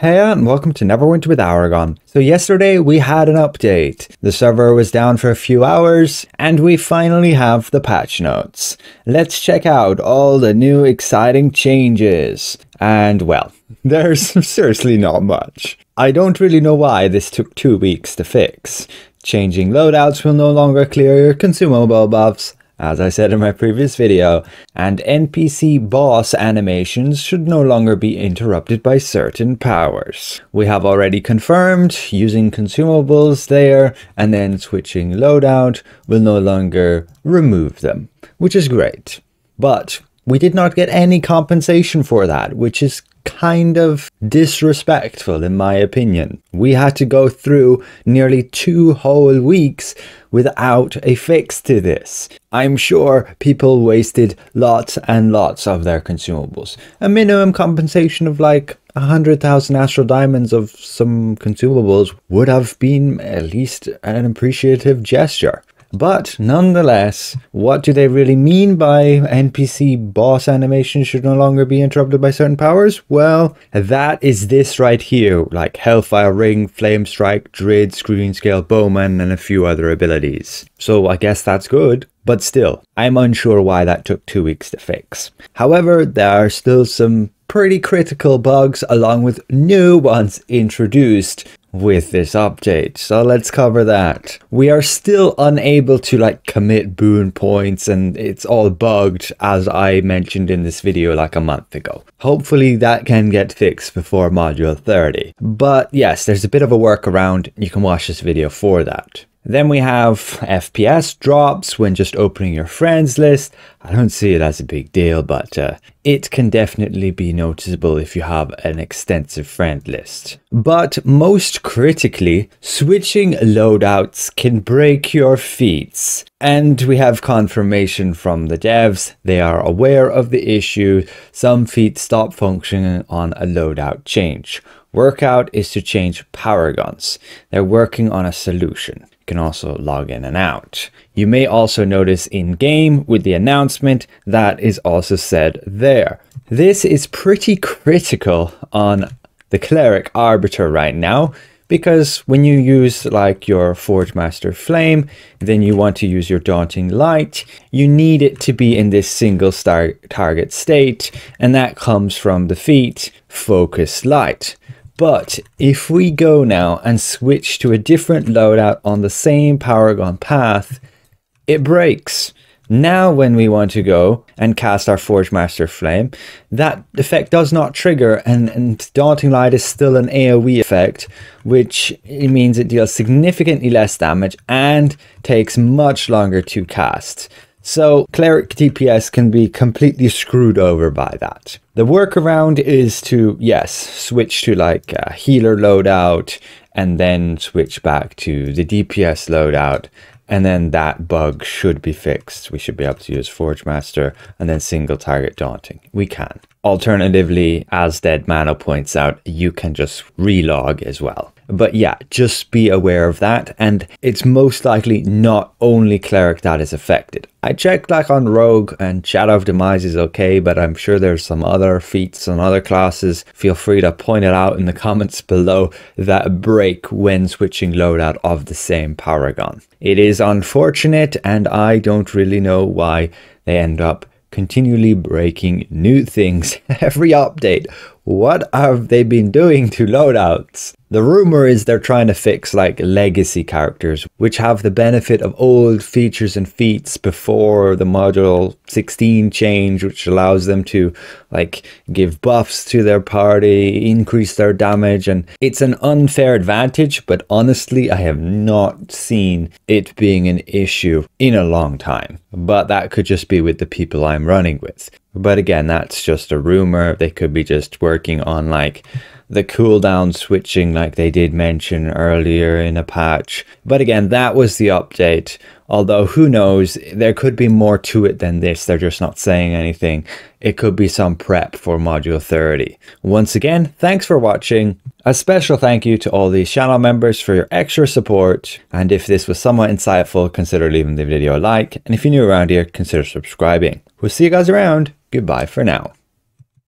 Hey and welcome to Neverwinter with Aragon. So yesterday we had an update. The server was down for a few hours and we finally have the patch notes. Let's check out all the new exciting changes. And well, there's seriously not much. I don't really know why this took 2 weeks to fix. Changing loadouts will no longer clear your consumable buffs, as I said in my previous video, and NPC boss animations should no longer be interrupted by certain powers. We have already confirmed using consumables there, and then switching loadout will no longer remove them, which is great. But we did not get any compensation for that, which is kind of disrespectful in my opinion. We had to go through nearly 2 whole weeks without a fix to this. I'm sure people wasted lots and lots of their consumables. A minimum compensation of like 100,000 astral diamonds of some consumables would have been at least an appreciative gesture. But nonetheless, what do they really mean by NPC boss animation should no longer be interrupted by certain powers? Well, that is this right here, like Hellfire Ring, Flame Strike, Drid, Screen Scale, Bowman, and a few other abilities. So I guess that's good. But still, I'm unsure why that took 2 weeks to fix. However, there are still some pretty critical bugs along with new ones introduced with this update, so let's cover that. We are still unable to commit boon points and it's all bugged, as I mentioned in this video like a month ago. Hopefully that can get fixed before module 30. But yes, there's a bit of a workaround. You can watch this video for that. Then we have FPS drops when just opening your friends list. I don't see it as a big deal, but it can definitely be noticeable if you have an extensive friend list. But most critically, switching loadouts can break your feats. And we have confirmation from the devs. They are aware of the issue. Some feats stop functioning on a loadout change. Workout is to change power guns. They're working on a solution. You can also log in and out. You may also notice in game with the announcement that is also said there. This is pretty critical on the Cleric Arbiter right now, because when you use your Forge Master Flame, then you want to use your Daunting Light, you need it to be in this single target state, and that comes from the feat Focus Light. But if we go now and switch to a different loadout on the same power gun path, it breaks. Now when we want to go and cast our Forge Master Flame, that effect does not trigger, and Daunting Light is still an AoE effect, which means it deals significantly less damage and takes much longer to cast. So Cleric DPS can be completely screwed over by that. The workaround is to, yes, switch to a healer loadout and then switch back to the DPS loadout, and then that bug should be fixed. We should be able to use Forge Master and then single target Daunting. We can. Alternatively, as Dead Mano points out, you can just relog as well. But yeah, just be aware of that, and it's most likely not only Cleric that is affected. I checked on Rogue, and Shadow of Demise is okay, but I'm sure there's some other feats on other classes. Feel free to point it out in the comments below that break when switching loadout of the same power gun. It is unfortunate, and I don't really know why they end up continually breaking new things every update. What have they been doing to loadouts? The rumor is they're trying to fix legacy characters, which have the benefit of old features and feats before the module 16 change, which allows them to give buffs to their party, increase their damage, and it's an unfair advantage, but honestly I have not seen it being an issue in a long time. But that could just be with the people I'm running with. But again, that's just a rumor. They could be just working on the cooldown switching they did mention earlier in a patch. But again, that was the update. Although who knows, there could be more to it than this. They're just not saying anything. It could be some prep for module 30. Once again, thanks for watching. A special thank you to all these channel members for your extra support. And if this was somewhat insightful, consider leaving the video a like. And if you're new around here, consider subscribing. We'll see you guys around. Goodbye for now.